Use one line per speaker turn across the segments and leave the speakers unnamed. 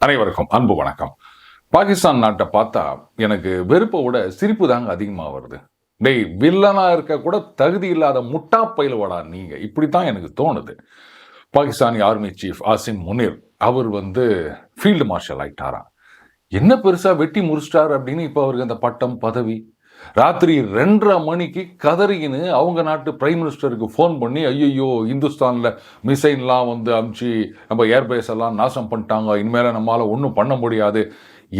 அனைவருக்கும் அன்பு வணக்கம். பாகிஸ்தான் நாட்டை பார்த்தா எனக்கு வெறுப்பை விட சிரிப்பு தாங்க அதிகமாக வருது. டேய், வில்லனா இருக்க கூட தகுதி இல்லாத முட்டா பயிலுவடா நீங்க, இப்படித்தான் எனக்கு தோணுது. பாகிஸ்தானி ஆர்மி சீஃப் ஆசிம் முனீர் அவர் ஃபீல்டு மார்ஷல் ஆயிட்டாராம். என்ன பெருசா வெட்டி முடிச்சிட்டாரு அப்படின்னு இப்போ அவருக்கு அந்த பட்டம் பதவி. ராத்திரி 2:30 மணிக்கு கதறின்னு அவங்க நாட்டு பிரைம் மினிஸ்டருக்கு ஃபோன் பண்ணி, ஐயோ இந்துஸ்தானில் மிசைன்லாம் அமுச்சு நம்ம ஏர்பேஸ் எல்லாம் நாசம் பண்ணிட்டாங்க, இனிமேல் நம்மளால் ஒன்றும் பண்ண முடியாது,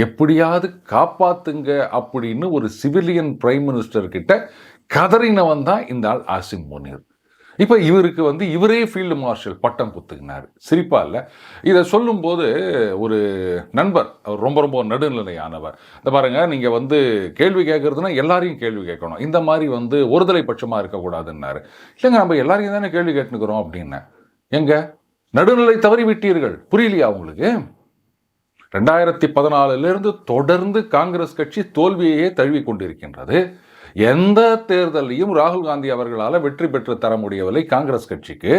எப்படியாவது காப்பாத்துங்க அப்படின்னு ஒரு சிவிலியன் பிரைம் மினிஸ்டர் கிட்ட கதறினவன் தான் இந்த ஆள் ஆசிம் முனீர். இப்போ இவருக்கு இவரே ஃபீல்டு மார்ஷல் பட்டம் குத்துக்கினார். சிரிப்பா இல்லை? இதை சொல்லும்போது ஒரு நண்பர், அவர் ரொம்ப ரொம்ப நடுநிலையானவர், இந்த பாருங்க, நீங்கள் கேள்வி கேட்கறதுனா எல்லாரையும் கேள்வி கேட்கணும், இந்த மாதிரி ஒருதலை பட்சமாக இருக்கக்கூடாதுன்னாரு. இல்லைங்க, நம்ம எல்லாரையும் தானே கேள்வி கேட்டுக்கிறோம் அப்படின்னு. எங்க நடுநிலை தவறி விட்டீர்கள்? புரியலையா உங்களுக்கு? 2014 தொடர்ந்து காங்கிரஸ் கட்சி தோல்வியையே தழுவி கொண்டிருக்கின்றது. எந்த தேர்தலையும் ராகுல் காந்தி அவர்களால் வெற்றி பெற்று தர முடியவில்லை காங்கிரஸ் கட்சிக்கு.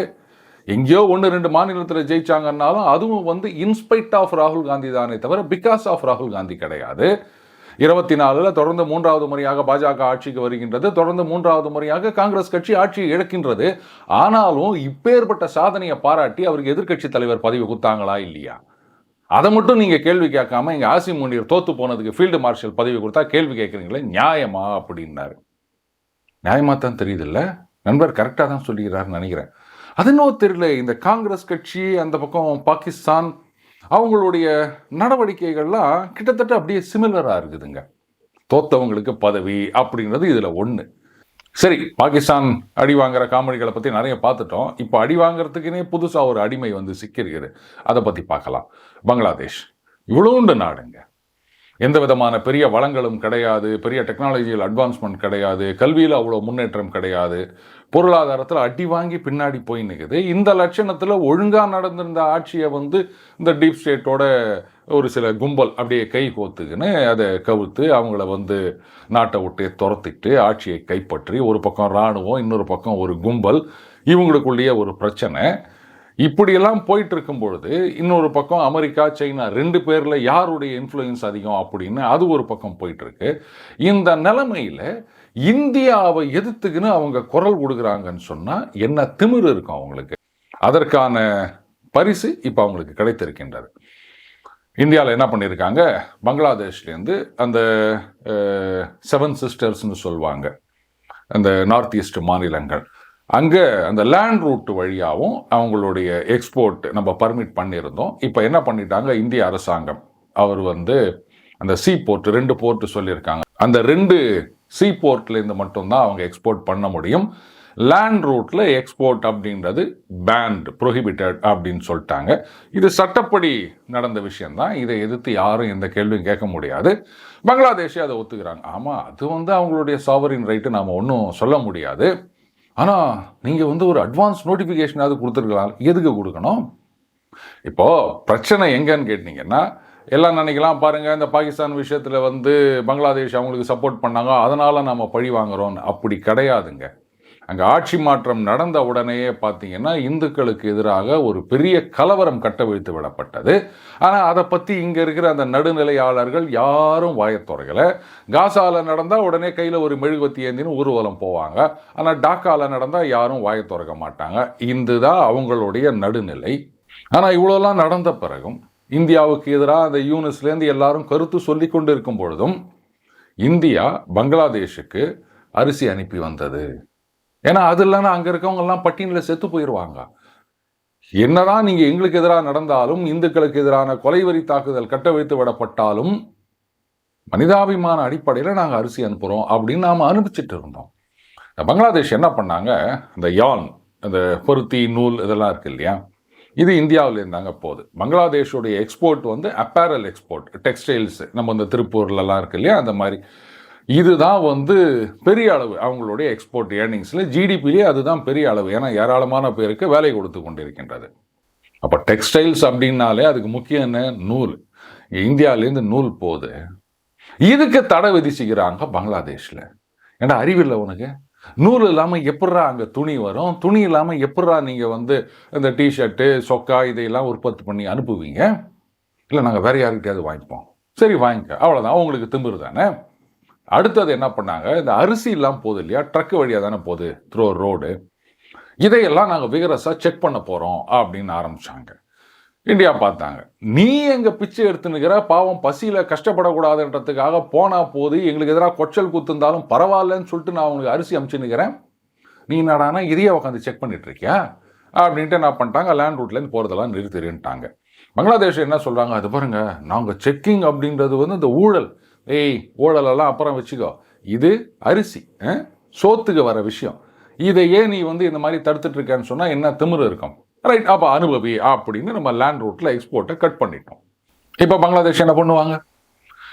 எங்கேயோ 1-2 மாநிலத்தில் ஜெயிச்சாங்கன்னாலும் அதுவும் இன்ஸ்பைட் ஆஃப் ராகுல் காந்தி தானே தவிர பிகாஸ் ஆஃப் ராகுல் காந்தி கிடையாது. 24 தொடர்ந்து 3வது முறையாக பாஜக ஆட்சிக்கு வருகின்றது. தொடர்ந்து 3வது முறையாக காங்கிரஸ் கட்சி ஆட்சியை இழக்கின்றது. ஆனாலும் இப்பேற்பட்ட சாதனையை பாராட்டி அவருக்கு எதிர்க்கட்சி தலைவர் பதவி கொடுத்தாங்களா இல்லையா? அதை மட்டும் நீங்கள் கேள்வி கேட்காம இங்கே ஆசிம் முனீர் தோத்து போனதுக்கு ஃபீல்டு மார்ஷல் பதவி கொடுத்தா கேள்வி கேட்குறீங்களே, நியாயமா அப்படின்னாரு. நியாயமாக தான் தெரியுது இல்லை? நண்பர் கரெக்டாக தான் சொல்லிக்கிறாருன்னு நினைக்கிறேன். அது இன்னும் தெரியல, இந்த காங்கிரஸ் கட்சி அந்த பக்கம் பாகிஸ்தான் அவங்களுடைய நடவடிக்கைகள்லாம் கிட்டத்தட்ட அப்படியே சிமிலராக இருக்குதுங்க. தோத்தவங்களுக்கு பதவி அப்படின்றது இதில் ஒன்று. சரி, பாகிஸ்தான் அடி வாங்குற காமெடிகளை பற்றி நிறைய பார்த்துட்டோம். இப்போ அடி வாங்குறதுக்குன்னே புதுசாக ஒரு அடிமை சிக்கியிருக்குது. அதை பற்றி பார்க்கலாம். பங்களாதேஷ் இவ்வளோண்டு நாடுங்க, எந்த விதமான பெரிய வளங்களும் கிடையாது, பெரிய டெக்னாலஜியில் அட்வான்ஸ்மெண்ட் கிடையாது, கல்வியில் அவ்வளோ முன்னேற்றம் கிடையாது, பொருளாதாரத்தில் அடி வாங்கி பின்னாடி போய் நிற்குது. இந்த லட்சணத்தில் ஒழுங்காக நடந்திருந்த ஆட்சியை இந்த டீப் ஸ்டேட்டோட ஒரு சில கும்பல் அப்படியே கை கோத்துக்குன்னு அதை கவுத்து அவங்கள நாட்டை விட்டு துரத்திட்டு ஆட்சியை கைப்பற்றி, ஒரு பக்கம் இராணுவம், இன்னொரு பக்கம் ஒரு கும்பல், இவங்களுக்குள்ளேயே ஒரு பிரச்சனை. இப்படியெல்லாம் போயிட்டு இருக்கும் பொழுது இன்னொரு பக்கம் அமெரிக்கா, சைனா 2 பேரில் யாருடைய இன்ஃப்ளூயன்ஸ் அதிகம் அப்படின்னு அது ஒரு பக்கம் போயிட்டு இருக்கு. இந்த நிலைமையில் இந்தியாவை எதிர்த்துக்குன்னு அவங்க குரல் கொடுக்குறாங்கன்னு சொன்னால் என்ன திமிரு இருக்கும் அவங்களுக்கு? அதற்கான பரிசு இப்போ அவங்களுக்கு கிடைத்திருக்கின்றது. இந்தியாவில் என்ன பண்ணியிருக்காங்க, பங்களாதேஷ்லேருந்து அந்த 7 சிஸ்டர்ஸ்னு சொல்லுவாங்க, அந்த நார்த் ஈஸ்ட் மாநிலங்கள், அங்கே அந்த லேண்ட் ரூட் வழியாகவும் அவங்களுடைய எக்ஸ்போர்ட் நம்ம பர்மிட் பண்ணியிருந்தோம். இப்போ என்ன பண்ணிட்டாங்க, இந்திய அரசாங்கம் அவர் அந்த சீ போர்ட் 2 போர்ட் சொல்லியிருக்காங்க, அந்த 2 சீ போர்ட்லேருந்து மட்டும்தான் அவங்க எக்ஸ்போர்ட் பண்ண முடியும். லேண்ட் ரூட்டில் எக்ஸ்போர்ட் அப்படின்றது பேண்ட், ப்ரொஹிபிட்டட் அப்படின்னு சொல்லிட்டாங்க. இது சட்டப்படி நடந்த விஷயம்தான். இதை எதிர்த்து யாரும் எந்த கேள்வியும் கேட்க முடியாது. பங்களாதேஷே அதை ஒத்துக்கிறாங்க. ஆமாம், அது அவங்களுடைய சாவரின் ரைட்டு, நாம் ஒன்றும் சொல்ல முடியாது. ஆனால் நீங்கள் ஒரு அட்வான்ஸ் நோட்டிஃபிகேஷனாவது கொடுத்துருக்கலாம். எதுக்கு கொடுக்கணும்? இப்போது பிரச்சனை எங்கன்னு கேட்டிங்கன்னா, எல்லாம் நினைக்கலாம் பாருங்கள், இந்த பாகிஸ்தான் விஷயத்தில் பங்களாதேஷ் அவங்களுக்கு சப்போர்ட் பண்ணாங்க, அதனால் நம்ம பழி வாங்குகிறோன்னு. அப்படி கிடையாதுங்க. அங்கே ஆட்சி மாற்றம் நடந்த உடனேயே பார்த்தீங்கன்னா இந்துக்களுக்கு எதிராக ஒரு பெரிய கலவரம் கட்டவிழ்த்து விடப்பட்டது. ஆனால் அதை பற்றி இங்கே இருக்கிற அந்த நடுநிலையாளர்கள் யாரும் வாயத்துறைகளை. காசாவில் நடந்தால் உடனே கையில் ஒரு மெழுகுவத்தி ஏந்தின்னு ஊர்வலம் போவாங்க. ஆனால் டாக்காவில் நடந்தால் யாரும் வாயத்துறக்க மாட்டாங்க. இதுதான் அவங்களுடைய நடுநிலை. ஆனால் இவ்வளோலாம் நடந்த பிறகும் இந்தியாவுக்கு எதிராக அந்த யூனிஸ்லேருந்து எல்லாரும் கருத்து சொல்லி கொண்டு இருக்கும் பொழுதும் இந்தியா பங்களாதேஷுக்கு அரிசி அனுப்பி வந்தது. ஏன்னா அது இல்லைன்னா அங்கே இருக்கவங்கெல்லாம் பட்டியலில் செத்து போயிடுவாங்க. என்னதான் நீங்கள் எங்களுக்கு எதிராக நடந்தாலும், இந்துக்களுக்கு எதிரான கொலைவரி தாக்குதல் கட்டவிழ்த்து விடப்பட்டாலும் மனிதாபிமான அடிப்படையில் நாங்கள் அரிசி அனுப்புகிறோம் அப்படின்னு நாம் அனுப்பிச்சிட்டு இருந்தோம். பங்களாதேஷ் என்ன பண்ணாங்க, இந்த யான், அந்த பருத்தி நூல் இதெல்லாம் இருக்கு இல்லையா, இது இந்தியாவில் இருந்தாங்க போகுது. பங்களாதேஷோடைய எக்ஸ்போர்ட் அப்பேரல் எக்ஸ்போர்ட், டெக்ஸ்டைல்ஸ், நம்ம இந்த திருப்பூர்லலாம் இருக்கு இல்லையா, அந்த மாதிரி இதுதான் பெரிய அளவு அவங்களுடைய எக்ஸ்போர்ட் ஏர்னிங்ஸில், ஜிடிபிலே அதுதான் பெரிய அளவு. ஏன்னா ஏராளமான பேருக்கு வேலை கொடுத்து கொண்டிருக்கின்றது. அப்போ டெக்ஸ்டைல்ஸ் அப்படின்னாலே அதுக்கு முக்கியம் என்ன, நூல். இந்தியாவிலேருந்து நூல் போகுது. இதுக்கு தடை விதிச்சுக்கிறாங்க பங்களாதேஷில். ஏன்னா அறிவில்லை உனக்கு. நூல் இல்லாமல் எப்பட்றா அங்கே துணி வரும்? துணி இல்லாமல் எப்பட்றா நீங்கள் வந்து இந்த டிஷர்ட்டு சொக்கா இதையெல்லாம் உற்பத்தி பண்ணி அனுப்புவீங்க? இல்லை நாங்கள் வேற யாருக்கிட்டையாவது வாங்கிப்போம். சரி வாங்கிக்க, அவ்வளோதான், அவங்களுக்கு திமிரு தானே. அடுத்தது என்ன பண்ணாங்க, இந்த அரிசி இல்லாமல் போகுது இல்லையா, ட்ரக்கு வழியாக தானே போகுது த்ரூ ரோடு, இதையெல்லாம் நாங்கள் விகரஸாக செக் பண்ண போகிறோம் அப்படின்னு ஆரம்பித்தாங்க. இந்தியா பார்த்தாங்க, நீ எங்கள் பிச்சை எடுத்துனுக்கிற, பாவம் பசியில் கஷ்டப்படக்கூடாதுன்றதுக்காக போனால் போது, எங்களுக்கு எதிராக கொச்சல் குத்துந்தாலும் பரவாயில்லன்னு சொல்லிட்டு நான் உங்களுக்கு அரிசி அனுப்பிச்சுன்னுக்கிறேன், நீ என்னடானா இதையே உட்காந்து செக் பண்ணிட்டு இருக்கியா அப்படின்ட்டு என்ன பண்ணிட்டாங்க, லேண்ட் ரூட்லேருந்து போகிறதெல்லாம் நிறுத்திடுன்ட்டாங்க. பங்களாதேஷ் என்ன சொல்கிறாங்க, அது பாருங்க, நாங்கள் செக்கிங் அப்படின்றது வந்து இந்த ஊழல், ஊழலெல்லாம் அப்புறம் வச்சுக்கோ, இது அரிசி சோத்துக்கு வர விஷயம், இதையே நீ வந்து இந்த மாதிரி தடுத்துட்டு இருக்கேன்னு சொன்னால் என்ன திமிரு இருக்கும், ரைட், அப்போ அனுபவி அப்படின்னு நம்ம லேண்ட் ரூட்டில் எக்ஸ்போர்ட்டை கட் பண்ணிட்டோம். இப்போ பங்களாதேஷ் என்ன பண்ணுவாங்க,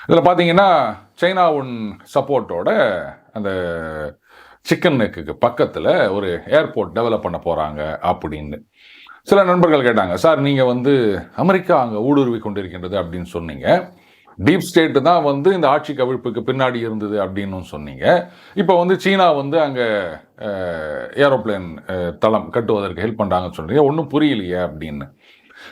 இதில் பார்த்தீங்கன்னா சைனாவின் சப்போர்ட்டோட அந்த சிக்கன் நெக்குக்கு பக்கத்தில் ஒரு ஏர்போர்ட் டெவலப் பண்ண போகிறாங்க அப்படின்னு சில நண்பர்கள் கேட்டாங்க. சார் நீங்கள் வந்து அமெரிக்கா அங்கே ஊடுருவி கொண்டிருக்கின்றது அப்படின்னு சொன்னீங்க, டீப் ஸ்டேட்டு தான் வந்து இந்த ஆட்சி கவிழ்ப்புக்கு பின்னாடி இருந்தது அப்படின்னு சொன்னீங்க, இப்போ வந்து சீனா வந்து அங்கே ஏரோப்ளேன் தளம் கட்டுவதற்கு ஹெல்ப் பண்ணுறாங்கன்னு சொல்கிறீங்க, ஒன்றும் புரியலையே அப்படின்னு.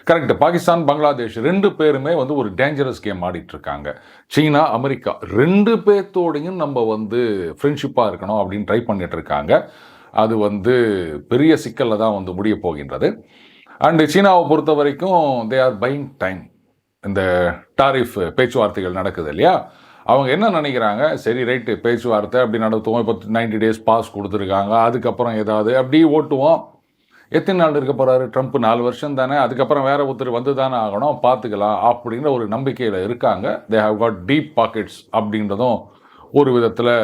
கரெக்ட், பாகிஸ்தான் பங்களாதேஷ் ரெண்டு பேருமே வந்து ஒரு டேஞ்சரஸ் கேம் ஆடிட்டு இருக்காங்க. சீனா அமெரிக்கா ரெண்டு பேர்த்தோடையும் நம்ம வந்து ஃப்ரெண்ட்ஷிப்பாக இருக்கணும் அப்படின்னு ட்ரை பண்ணிட்டு இருக்காங்க. அது வந்து பெரிய சிக்கலில் தான் வந்து முடிய போகின்றது. அண்டு சீனாவை பொறுத்த வரைக்கும் தே ஆர் பையிங் டைம். இந்த டாரிஃப் பேச்சுவார்த்தைகள் நடக்குது இல்லையா, அவங்க என்ன நினைக்கிறாங்க, சரி ரைட்டு பேச்சுவார்த்தை அப்படி நடத்துவோம், இப்போ 90 days பாஸ் கொடுத்துருக்காங்க, அதுக்கப்புறம் ஏதாவது அப்படி ஓட்டுவோம், எத்தனை நாள் இருக்க போகிறாரு ட்ரம்ப், 4 வருஷம் தானே, அதுக்கப்புறம் வேற ஒருத்தர் வந்து தானே ஆகணும், பார்த்துக்கலாம் அப்படின்ற ஒரு நம்பிக்கையில் இருக்காங்க. They have got deep pockets அப்படின்றதும் ஒரு விதத்தில்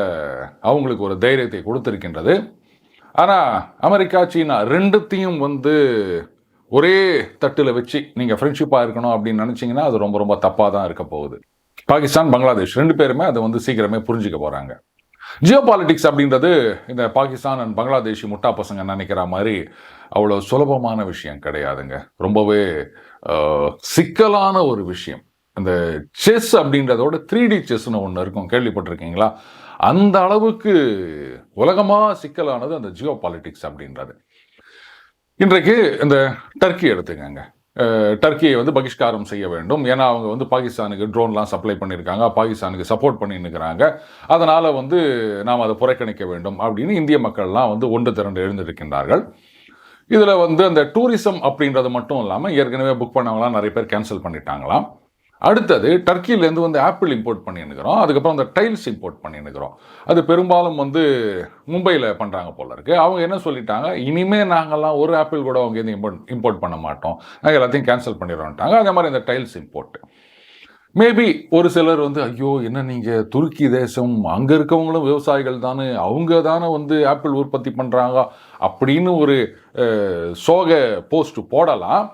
அவங்களுக்கு ஒரு தைரியத்தை கொடுத்துருக்கின்றது. ஆனால் அமெரிக்கா சீனா ரெண்டுத்தையும் வந்து ஒரே தட்டில் வச்சு நீங்கள் ஃப்ரெண்ட்ஷிப்பாக இருக்கணும் அப்படின்னு நினச்சிங்கன்னா அது ரொம்ப ரொம்ப தப்பாக தான் இருக்க போகுது. பாகிஸ்தான் பங்களாதேஷ் ரெண்டு பேருமே அதை வந்து சீக்கிரமே புரிஞ்சுக்க போகிறாங்க. ஜியோ பாலிட்டிக்ஸ் அப்படின்றது இந்த பாகிஸ்தான் அண்ட் பங்களாதேஷி முட்டா பசங்க நினைக்கிற மாதிரி அவ்வளோ சுலபமான விஷயம் கிடையாதுங்க. ரொம்பவே சிக்கலான ஒரு விஷயம். இந்த செஸ் அப்படின்றதோட 3D செஸ்ன்னு ஒன்று இருக்கும், கேள்விப்பட்டிருக்கீங்களா? அந்த அளவுக்கு உலகமாக சிக்கலானது அந்த ஜியோ பாலிட்டிக்ஸ் அப்படின்றது. இன்றைக்கு இந்த டர்க்கி எடுத்துக்கங்க, டர்க்கியை வந்து பகிஷ்காரம் செய்ய வேண்டும், ஏன்னா அவங்க வந்து பாகிஸ்தானுக்கு ட்ரோன்லாம் சப்ளை பண்ணியிருக்காங்க, பாகிஸ்தானுக்கு சப்போர்ட் பண்ணியிருக்கிறாங்க, அதனால் வந்து நாம் அதை புறக்கணிக்க வேண்டும் அப்படின்னு இந்திய மக்கள்லாம் வந்து ஒன்று திரண்டு எழுந்திருக்கின்றார்கள். இதில் வந்து அந்த டூரிசம் அப்படின்றது மட்டும் இல்லாமல் ஏற்கனவே புக் பண்ணவங்களாம் நிறைய பேர் கேன்சல் பண்ணிட்டாங்களாம். அடுத்தது டர்க்கியிலேருந்து வந்து ஆப்பிள் இம்போர்ட் பண்ணின்னுக்கிறோம், அதுக்கப்புறம் அந்த டைல்ஸ் இம்போர்ட் பண்ணின்னுக்கிறோம். அது பெரும்பாலும் வந்து மும்பையில் பண்ணுறாங்க போல இருக்குது. அவங்க என்ன சொல்லிட்டாங்க, இனிமேல் நாங்கள்லாம் ஒரு ஆப்பிள் கூட அவங்க இம்போர்ட் பண்ண மாட்டோம், நாங்கள் எல்லாத்தையும் கேன்சல் பண்ணிடுறோன்ட்டாங்க. அதே மாதிரி இந்த டைல்ஸ் இம்போர்ட் மேபி ஒரு சிலர் வந்து ஐயோ என்ன நீங்கள் துருக்கி தேசம், அங்கே இருக்கவங்களும் விவசாயிகள் தானே, அவங்க தானே வந்து ஆப்பிள் உற்பத்தி பண்ணுறாங்க அப்படின்னு ஒரு சோக போஸ்ட் போடலாம்.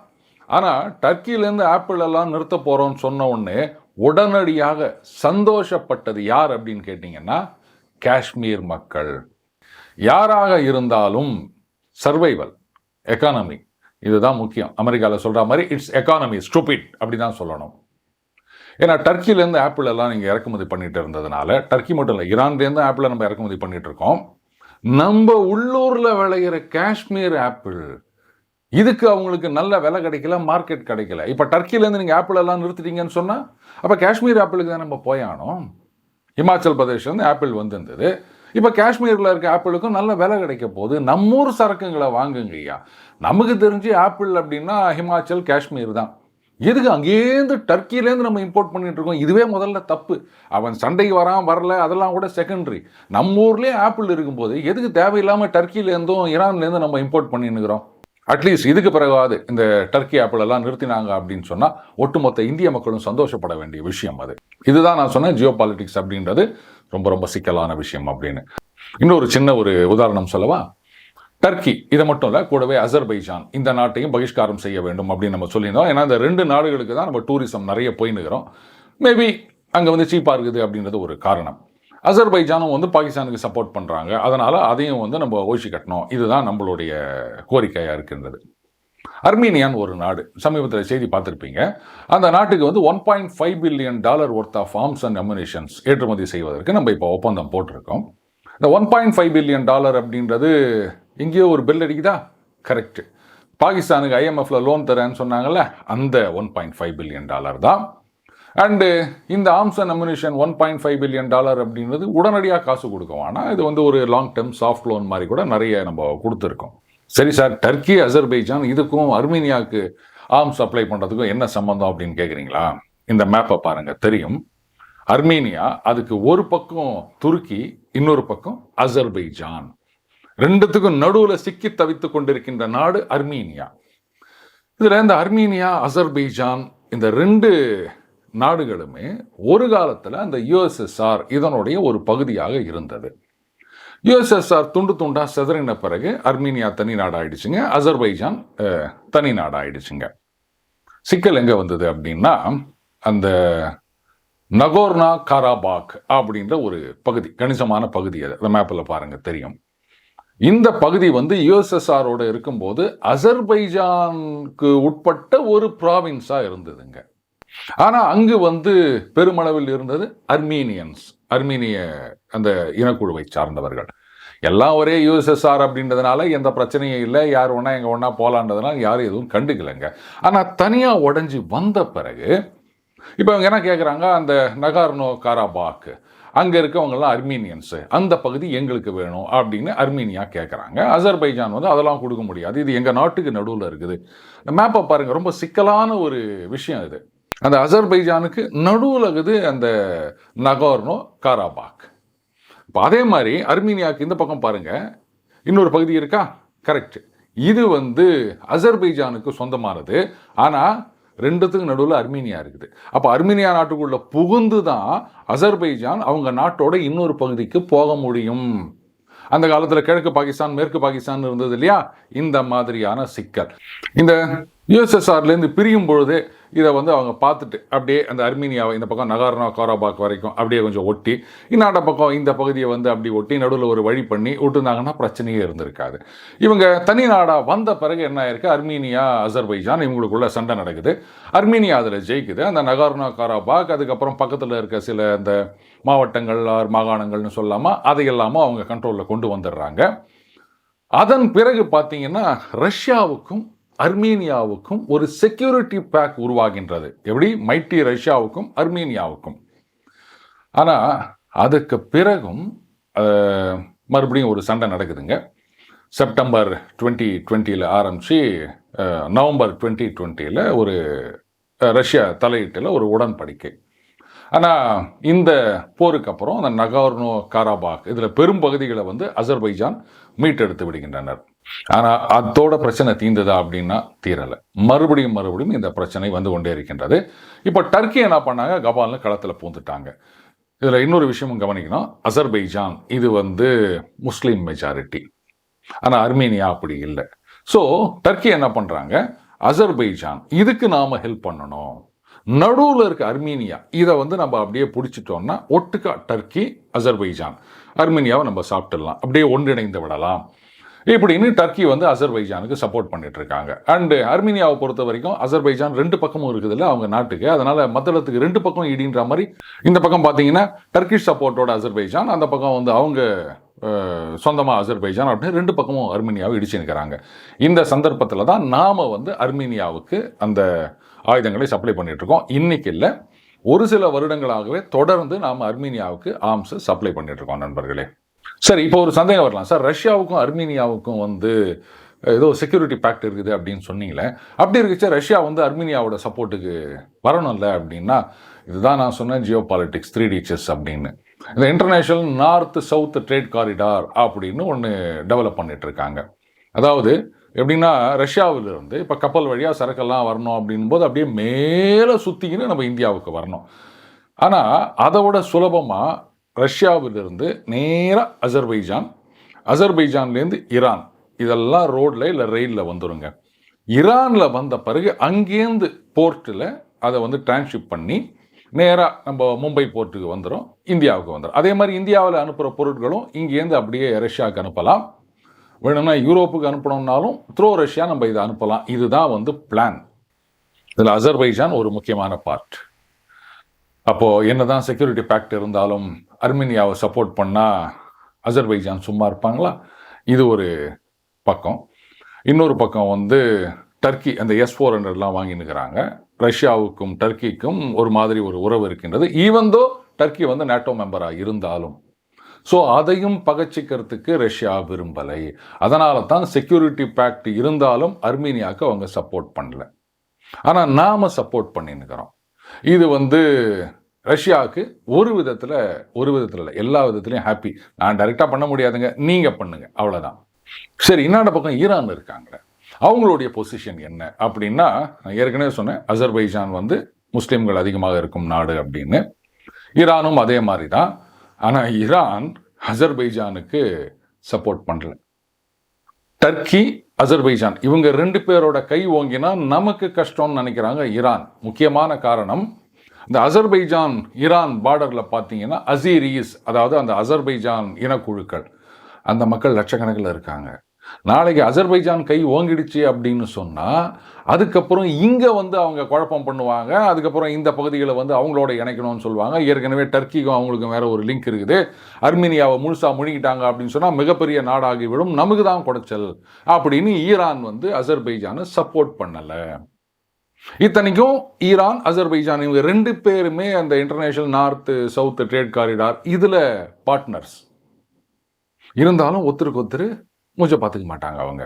ஆனால் டர்க்கியிலேருந்து ஆப்பிள் எல்லாம் நிறுத்த போகிறோன்னு சொன்ன உடனே உடனடியாக சந்தோஷப்பட்டது யார் அப்படின்னு கேட்டிங்கன்னா காஷ்மீர் மக்கள். யாராக இருந்தாலும் சர்வைவல், எக்கானமி, இதுதான் முக்கியம். அமெரிக்காவில் சொல்கிற மாதிரி இட்ஸ் எக்கானமி ஸ்டூபிட் அப்படி தான் சொல்லணும். ஏன்னா டர்க்கியிலேருந்து ஆப்பிள் எல்லாம் நீங்கள் இறக்குமதி பண்ணிட்டு இருந்ததுனால, டர்க்கி மட்டும் இல்லை, ஈரான்லேருந்து ஆப்பிளை நம்ம இறக்குமதி பண்ணிட்டு இருக்கோம். நம்ம உள்ளூரில் விளையிற காஷ்மீர் ஆப்பிள், இதுக்கு அவங்களுக்கு நல்ல விலை கிடைக்கல, மார்க்கெட் கிடைக்கல. இப்போ டர்க்கியிலேருந்து நீங்கள் ஆப்பிள் எல்லாம் நிறுத்திட்டீங்கன்னு சொன்னால் அப்போ காஷ்மீர் ஆப்பிளுக்கு தான் நம்ம போயானோம். இமாச்சல் பிரதேஷ்லேருந்து ஆப்பிள் வந்துருந்தது, இப்போ காஷ்மீரில் இருக்க ஆப்பிளுக்கும் நல்ல விலை கிடைக்க போகுது. நம்மூர் சரக்குங்களை வாங்குங்க ஐயா. நமக்கு தெரிஞ்சு ஆப்பிள் அப்படின்னா ஹிமாச்சல், காஷ்மீர் தான். எதுக்கு அங்கேருந்து டர்க்கியிலேருந்து நம்ம இம்போர்ட் பண்ணிட்டு இருக்கோம்? இதுவே முதல்ல தப்பு. அவன் சண்டைக்கு வரல, அதெல்லாம் கூட செகண்டரி. நம்ம ஊர்லேயே ஆப்பிள் இருக்கும்போது எதுக்கு தேவையில்லாமல் டர்க்கியிலேருந்தும் ஈரான்லேருந்து நம்ம இம்போர்ட் பண்ணின்னுக்கிறோம்? அட்லீஸ்ட் இதுக்கு பிறகாவது இந்த டர்க்கி ஆப்பிள் எல்லாம் நிறுத்தினாங்க அப்படின்னு சொன்னால் ஒட்டுமொத்த இந்திய மக்களும் சந்தோஷப்பட வேண்டிய விஷயம் அது. இதுதான் நான் சொன்னேன், ஜியோ பாலிட்டிக்ஸ் அப்படின்றது ரொம்ப ரொம்ப சிக்கலான விஷயம் அப்படின்னு. இன்னொரு சின்ன ஒரு உதாரணம் சொல்லவா? டர்க்கி இதை மட்டும் இல்லை, கூடவே அசர்பைஜான் இந்த நாட்டையும் பகிஷ்காரம் செய்ய வேண்டும் அப்படின்னு நம்ம சொல்லியிருந்தோம். ஏன்னா இந்த ரெண்டு நாடுகளுக்கு தான் நம்ம டூரிசம் நிறைய போயின்னுக்கிறோம். மேபி அங்கே வந்து சீப்பாக இருக்குது அப்படின்றது ஒரு காரணம். அசர்பைஜானும் வந்து பாகிஸ்தானுக்கு சப்போர்ட் பண்ணுறாங்க, அதனால் அதையும் வந்து நம்ம ஓய்ச்சி கட்டணும், இதுதான் நம்மளுடைய கோரிக்கையாக இருக்கின்றது. அர்மீனியான்னு ஒரு நாடு, சமீபத்தில் செய்தி பார்த்துருப்பீங்க. அந்த நாட்டுக்கு வந்து $1.5 billion worth of arms and ammunitions ஏற்றுமதி செய்வதற்கு நம்ம இப்போ ஒப்பந்தம் போட்டிருக்கோம். இந்த $1.5 பில்லியன் அப்படின்றது எங்கேயோ ஒரு பெல் அடிக்குதா? கரெக்ட். பாகிஸ்தானுக்கு ஐஎம்எஃப்ல லோன் தரேன்னு சொன்னாங்கல்ல, அந்த $1.5 பில்லியன் தான். அண்டு இந்த ஆர்ம்ஸ் அண்ட் அம்யூனிஷன் $1.5 பில்லியன் அப்படின்றது உடனடியாக காசு கொடுக்குவானா, இது வந்து ஒரு லாங் டேர்ம் சாஃப்ட் லோன் மாதிரி கூட நிறைய நம்ம கொடுத்துருக்கோம். சரி சார், டர்க்கி அசர்பைஜான் இதுக்கும் அர்மீனியாவுக்கு ஆர்ம்ஸ் சப்ளை பண்ணுறதுக்கும் என்ன சம்பந்தம் அப்படின்னு கேட்குறீங்களா? இந்த மேப்பை பாருங்க, தெரியும். அர்மீனியா, அதுக்கு ஒரு பக்கம் துருக்கி, இன்னொரு பக்கம் அசர்பைஜான். ரெண்டுத்துக்கும் நடுவில் சிக்கி தவித்து கொண்டிருக்கின்ற நாடு அர்மீனியா. இதில் இந்த அர்மீனியா, அசர்பைஜான் இந்த ரெண்டு நாடுகளுமே ஒரு காலத்தில் அந்த யுஎஸ்எஸ்ஆர் இதனுடைய ஒரு பகுதியாக இருந்தது. யுஎஸ்எஸ்ஆர் துண்டு துண்டாக செதறின பிறகு அர்மீனியா தனி நாடு ஆயிடுச்சுங்க, அசர்பைஜான் தனி நாடு ஆயிடுச்சுங்க. சிக்கல் எங்கே வந்தது அப்படின்னா, அந்த நகோர்னா காராபாக் அப்படின்ற ஒரு பகுதி, கணிசமான பகுதி, அது அந்த மேப்பில் பாருங்க தெரியும். இந்த பகுதி வந்து யுஎஸ்எஸ்ஆரோட இருக்கும்போது அசர்பைஜானுக்கு உட்பட்ட ஒரு ப்ராவின்ஸாக இருந்ததுங்க. ஆனால் அங்கு வந்து பெருமளவில் இருந்தது அர்மீனிய அந்த இனக்குழுவை சார்ந்தவர்கள். எல்லாம் ஒரே யுஎஸ்எஸ்ஆர் அப்படின்றதுனால எந்த பிரச்சனையும் இல்லை, யார் ஒன்றா எங்கே ஒன்றா போகலான்றதுனால யாரும் எதுவும் கண்டுக்கலைங்க. ஆனால் தனியாக உடஞ்சி வந்த பிறகு இப்போ அவங்க என்ன கேட்குறாங்க, அந்த நகார்னோ காராபாக் அங்கே இருக்கவங்கெல்லாம் அர்மீனியன்ஸு, அந்த பகுதி எங்களுக்கு வேணும் அப்படின்னு அர்மீனியா கேட்குறாங்க. அசர்பைஜான் வந்து அதெல்லாம் கொடுக்க முடியாது, இது எங்கள் நாட்டுக்கு நடுவில் இருக்குது. இந்த மேப்பை பாருங்கள், ரொம்ப சிக்கலான ஒரு விஷயம் இது. அந்த அசர்பைஜானுக்கு நடுவில் இருக்குது அந்த நகோர்னோ காராபாக். இப்போ அதே மாதிரி அர்மீனியாவுக்கு இந்த பக்கம் பாருங்க, இன்னொரு பகுதி இருக்கா? கரெக்ட். இது வந்து அசர்பைஜானுக்கு சொந்தமானது. ஆனால் ரெண்டுத்துக்கும் நடுவில் அர்மீனியா இருக்குது. அப்போ அர்மீனியா நாட்டுக்குள்ள புகுந்து தான் அசர்பைஜான் அவங்க நாட்டோட இன்னொரு பகுதிக்கு போக முடியும். அந்த காலத்தில் கிழக்கு பாகிஸ்தான், மேற்கு பாகிஸ்தான் இருந்தது இல்லையா? இந்த மாதிரியான சிக்கல். இந்த யுஎஸ்எஸ்ஆர்லேருந்து பிரியும் பொழுது இதை வந்து அவங்க பார்த்துட்டு அப்படியே அந்த அர்மீனியாவை இந்த பக்கம் நகார்னோ காராபாக் வரைக்கும் அப்படியே கொஞ்சம் ஒட்டி, இன்னாட்ட பக்கம் இந்த பகுதியை வந்து அப்படி ஒட்டி நடுவில் ஒரு வழி பண்ணி விட்டுருந்தாங்கன்னா பிரச்சனையே இருந்திருக்காது. இவங்க தனி நாடாக வந்த பிறகு என்ன ஆயிருக்கு, அர்மீனியா அசர்பைஜான் இவங்களுக்குள்ள சண்டை நடக்குது. அர்மீனியா அதில் ஜெயிக்குது. அந்த நகார்னோ காராபாக் அதுக்கப்புறம் பக்கத்தில் இருக்க சில அந்த மாவட்டங்கள் மாகாணங்கள்னு சொல்லாமல் அதையெல்லாமல் அவங்க கண்ட்ரோலில் கொண்டு வந்துடுறாங்க. அதன் பிறகு பார்த்தீங்கன்னா ரஷ்யாவுக்கும் அர்மீனியாவுக்கும் ஒரு செக்யூரிட்டி பேக் உருவாகின்றது. எப்படி? மைட்டி ரஷ்யாவுக்கும் அர்மீனியாவுக்கும். ஆனால் அதுக்கு பிறகும் மறுபடியும் ஒரு சண்டை நடக்குதுங்க. செப்டம்பர் 2020 ஆரம்பித்து நவம்பர் 2020 ஒரு ரஷ்யா தலையீட்டில் ஒரு உடன்படிக்கை. ஆனால் இந்த போருக்கு அப்புறம் அந்த நகார்னோ காராபாக் இதில் பெரும் பகுதிகளை வந்து அசர்பைஜான் மீட்டெடுத்து விடுகின்றனர். ஆனால் அதோட பிரச்சனை தீர்ந்ததா அப்படின்னா தீரலை. மறுபடியும் இந்த பிரச்சனை வந்து கொண்டே இருக்கின்றது. இப்போ டர்க்கி என்ன பண்ணாங்க, கபால்னு களத்தில் பூந்துட்டாங்க. இதில் இன்னொரு விஷயமும் கவனிக்கணும், அசர்பைஜான் இது வந்து முஸ்லீம் மெஜாரிட்டி, ஆனால் அர்மீனியா அப்படி இல்லை. ஸோ டர்க்கி என்ன பண்ணுறாங்க, அசர்பைஜான் இதுக்கு நாம் ஹெல்ப் பண்ணணும், நடுவில் இருக்க அர்மீனியா இதை வந்து நம்ம அப்படியே பிடிச்சிட்டோம்னா ஒட்டுக்கா டர்க்கி அசர்பைஜான் அர்மீனியாவை நம்ம சாப்பிட்டுடலாம், அப்படியே ஒன்றிணைந்து விடலாம் இப்படின்னு டர்க்கி வந்து அசர்பைஜானுக்கு சப்போர்ட் பண்ணிட்டு இருக்காங்க. அண்டு அர்மீனியாவை பொறுத்த வரைக்கும் அசர்பைஜான் ரெண்டு பக்கமும் இருக்குதுல்ல அவங்க நாட்டுக்கு, அதனால மத்தளத்துக்கு ரெண்டு பக்கம் இடின்ற மாதிரி இந்த பக்கம் பார்த்தீங்கன்னா டர்க்கிஷ் சப்போர்ட்டோட அசர்பைஜான், அந்த பக்கம் வந்து அவங்க சொந்தமாக அசர்பைஜான் அப்படின்னு ரெண்டு பக்கமும் அர்மீனியாவை இடிச்சு நிற்கிறாங்க. இந்த சந்தர்ப்பத்தில் தான் நாம் வந்து அர்மீனியாவுக்கு அந்த ஆயுதங்களை சப்ளை பண்ணிட்டு இருக்கோம். இன்னைக்கு இல்லை, ஒரு சில வருடங்களாகவே தொடர்ந்து நாம் அர்மீனியாவுக்கு ஆர்ம்ஸ் சப்ளை பண்ணிட்டு இருக்கோம் நண்பர்களே. சரி, இப்போ ஒரு சந்தேகம் வரலாம், சார் ரஷ்யாவுக்கும் அர்மீனியாவுக்கும் வந்து ஏதோ செக்யூரிட்டி பேக்ட் இருக்குது அப்படின்னு சொன்னீங்களே, அப்படி இருக்குச்சு ரஷ்யா வந்து அர்மீனியாவோட சப்போர்ட்டுக்கு வரணும்ல அப்படின்னா, இதுதான் நான் சொன்னேன் ஜியோ பாலிட்டிக்ஸ் 3D செஸ் அப்படின்னு. இந்த international north south trade corridor அப்படின்னு ஒன்று டெவலப் பண்ணிட்டு இருக்காங்க. அதாவது எப்படின்னா ரஷ்யாவிலிருந்து இப்போ கப்பல் வழியாக சரக்கெல்லாம் வரணும் அப்படின் போது அப்படியே மேலே சுற்றிக்கின்னு நம்ம இந்தியாவுக்கு வரணும். ஆனால் அதை விட சுலபமாக ரஷ்யாவிலிருந்து நேராக அசர்பைஜான்லேருந்து ஈரான் இதெல்லாம் ரோடில் இல்லை ரயிலில் வந்துடுங்க. ஈரானில் வந்த பிறகு அங்கேருந்து போர்ட்டில் அதை வந்து டிரான்ஸ்ஷிப் பண்ணி நேராக நம்ம மும்பை போர்ட்டுக்கு வந்துடும், இந்தியாவுக்கு வந்துடும். அதே மாதிரி இந்தியாவில் அனுப்புகிற பொருட்களும் இங்கேருந்து அப்படியே ரஷ்யாவுக்கு அனுப்பலாம். வேணும்னா யூரோப்புக்கு அனுப்பணும்னாலும் த்ரோ ரஷ்யா நம்ம இதை அனுப்பலாம். இதுதான் வந்து பிளான். இதில் அசர்பைஜான் ஒரு முக்கியமான பார்ட். அப்போது என்னதான் செக்யூரிட்டி பேக்ட் இருந்தாலும் அர்மீனியாவை சப்போர்ட் பண்ணால் அசர்பைஜான் சும்மா இருப்பாங்களா? இது ஒரு பக்கம். இன்னொரு பக்கம் வந்து டர்க்கி அந்த S-400 வாங்கினுக்கிறாங்க. ரஷ்யாவுக்கும் டர்க்கிக்கும் ஒரு மாதிரி ஒரு உறவு இருக்கின்றது. ஈவன் தோ டர்க்கி வந்து நேட்டோ மெம்பராக இருந்தாலும். ஸோ அதையும் பகச்சிக்கிறதுக்கு ரஷ்யா விரும்பலை. அதனால தான் செக்யூரிட்டி பேக்ட் இருந்தாலும் அர்மீனியாவுக்கு அவங்க சப்போர்ட் பண்ணல. ஆனால் நாம் சப்போர்ட் பண்ணின்னுக்கிறோம். இது வந்து ரஷ்யாவுக்கு ஒரு விதத்தில் இல்லை, எல்லா விதத்துலையும் ஹாப்பி. நான் டைரெக்டாக பண்ண முடியாதுங்க, நீங்கள் பண்ணுங்க, அவ்வளோதான். சரி, இன்னாண்ட பக்கம் ஈரான் இருக்காங்க. அவங்களுடைய பொசிஷன் என்ன அப்படின்னா, நான் ஏற்கனவே சொன்னேன், அசர்பைஜான் வந்து முஸ்லீம்கள் அதிகமாக இருக்கும் நாடு அப்படின்னு. ஈரானும் அதே மாதிரி தான். ஆனால் ஈரான் அசர்பைஜானுக்கு சப்போர்ட் பண்ணல. டர்க்கி, அசர்பைஜான் இவங்க 2 பேரோட கை ஓங்கினா நமக்கு கஷ்டம்னு நினைக்கிறாங்க ஈரான். முக்கியமான காரணம், இந்த அசர்பைஜான் ஈரான் பார்டரில் பார்த்தீங்கன்னா அசீரீஸ், அதாவது அந்த அசர்பைஜான் இனக்குழுக்கள், அந்த மக்கள் லட்சக்கணக்கில் இருக்காங்க. நாளைக்கு அசர்பைஜான் கை ஓங்கிடுச்சு அப்படின்னு சொன்னால் அதுக்கப்புறம் இங்கே வந்து அவங்க குழப்பம் பண்ணுவாங்க. அதுக்கப்புறம் இந்த பகுதிகளை வந்து அவங்களோட இணைக்கணும்னு சொல்லுவாங்க. ஏற்கனவே டர்க்கிக்கும் அவங்களுக்கும் வேற ஒரு லிங்க் இருக்குது. அர்மீனியாவை முழுசாக முழுகிட்டாங்க அப்படின்னு சொன்னால் மிகப்பெரிய நாடாகிவிடும், நமக்கு தான் குடைச்சல் அப்படின்னு ஈரான் வந்து அசர்பைஜானை சப்போர்ட் பண்ணலை. இத்தனைக்கும் ஈரான், அசர்பைஜான் இவங்க 2 பேருமே அந்த international north south trade corridor இதில் பார்ட்னர்ஸ் இருந்தாலும் ஒருத்தருக்கு ஒருத்தர் மூச்சை பார்த்துக்க மாட்டாங்க அவங்க.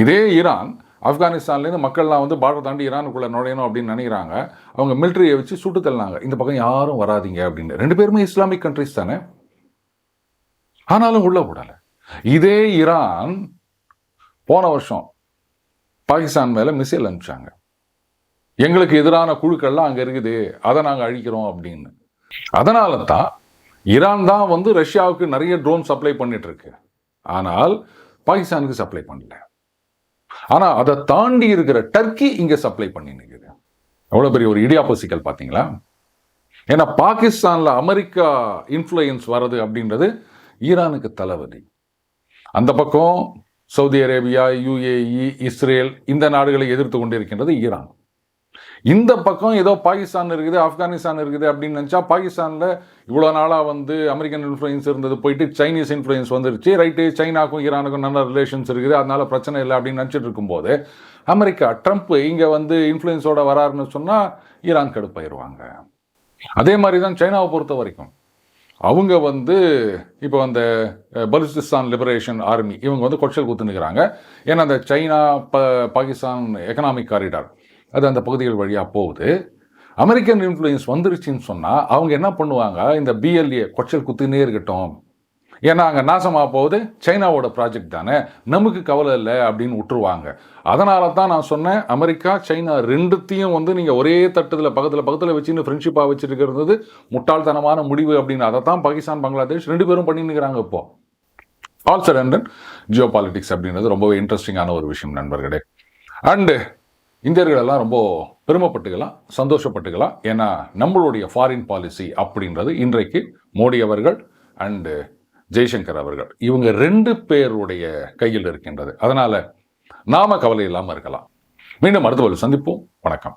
இதே ஈரான் ஆப்கானிஸ்தான்லேருந்து மக்கள்லாம் வந்து பார்டர் தாண்டி ஈரானுக்குள்ளே நுழையணும் அப்படின்னு நினைக்கிறாங்க. அவங்க மிலிட்ரியை வச்சு சுட்டு தள்ளினாங்க, இந்த பக்கம் யாரும் வராதிங்க அப்படின்னு. 2 பேருமே இஸ்லாமிக் கண்ட்ரிஸ் தானே, ஆனாலும் உள்ள விடலை. இதே ஈரான் போன வருஷம் பாகிஸ்தான் மேலே மிசைல் அனுப்பிச்சாங்க. எங்களுக்கு எதிரான குழுக்கள்லாம் அங்கே இருக்குது, அதை நாங்கள் அழிக்கிறோம் அப்படின்னு. அதனால தான் ஈரான் தான் வந்து ரஷ்யாவுக்கு நிறைய ட்ரோன் சப்ளை பண்ணிட்டு இருக்கு, ஆனால் பாகிஸ்தானுக்கு சப்ளை பண்ணல. ஆனால் அதை தாண்டி இருக்கிற டர்க்கி இங்கே சப்ளை பண்ணி நிற்குது. எவ்வளோ பெரிய ஒரு இடியாப்ப சிக்கல் பார்த்தீங்களா? ஏன்னா பாகிஸ்தானில் அமெரிக்கா இன்ஃப்ளூயன்ஸ் வர்றது அப்படின்றது ஈரானுக்கு தலைவலி. அந்த பக்கம் சவுதி அரேபியா, UAE, இஸ்ரேல் இந்த நாடுகளை எதிர்த்து கொண்டிருக்கின்றது ஈரான். இந்த பக்கம் ஏதோ பாகிஸ்தான் இருக்குது, ஆப்கானிஸ்தான் இருக்குது அப்படின்னு நினச்சா, பாகிஸ்தானில் இவ்வளோ நாளாக வந்து அமெரிக்கன் இன்ஃப்ளூயன்ஸ் இருந்தது போயிட்டு சைனீஸ் இன்ஃப்ளூயன்ஸ் வந்துருச்சு. ரைட்டு, சைனாக்கும் ஈரானுக்கும் நல்ல ரிலேஷன்ஸ் இருக்குது, அதனால பிரச்சனை இல்லை அப்படின்னு நினச்சிட்டு இருக்கும்போது அமெரிக்கா ட்ரம்ப் இங்கே வந்து இன்ஃப்ளூயன்ஸோட வராருன்னு சொன்னால் ஈரான் கடுப்பாயிருவாங்க. அதே மாதிரி தான் சைனாவை பொறுத்த வரைக்கும் அவங்க வந்து இப்போ அந்த பலுச்சிஸ்தான் லிபரேஷன் ஆர்மி இவங்க வந்து கொச்சல் குத்துனுக்கிறாங்க. ஏன்னா அந்த சைனா பாகிஸ்தான் எக்கனாமிக் காரிடார் அது அந்த பகுதிகள் வழியாக போகுது. அமெரிக்கன் இன்ஃப்ளூயன்ஸ் வந்துருச்சுன்னு சொன்னால் அவங்க என்ன பண்ணுவாங்க, இந்த BLA கொச்சல் குத்துனே இருக்கட்டும், ஏன்னா அங்கே நாசமாக போகுது, சைனாவோட ப்ராஜெக்ட் தானே, நமக்கு கவலை இல்லை அப்படின்னு விட்டுருவாங்க. அதனால தான் நான் சொன்னேன், அமெரிக்கா சைனா 2த்தையும் வந்து நீங்கள் ஒரே தட்டத்தில் பக்கத்தில் வச்சுன்னு ஃப்ரெண்ட்ஷிப்பாக வச்சுருக்கிறது முட்டாள்தனமான முடிவு அப்படின்னு. அதை தான் பாகிஸ்தான், பங்களாதேஷ் 2 பேரும் பண்ணின்னுக்கிறாங்க. இப்போ ஆல் சரண்டர் ஜியோ பாலிட்டிக்ஸ் அப்படின்றது ரொம்பவே இன்ட்ரெஸ்டிங்கான ஒரு விஷயம் நண்பர்களே. அண்டு இந்தியர்களெல்லாம் ரொம்ப பெருமைப்பட்டுக்கலாம், சந்தோஷப்பட்டுக்கலாம். ஏன்னா நம்மளுடைய ஃபாரின் பாலிசி அப்படின்றது இன்றைக்கு மோடி அவர்கள் அண்டு ஜெய்சங்கர் அவர்கள் இவங்க 2 பேருடைய கையில் இருக்கின்றது. அதனால நாம கவலை இல்லாமல் இருக்கலாம். மீண்டும் அடுத்த சந்திப்போம். வணக்கம்.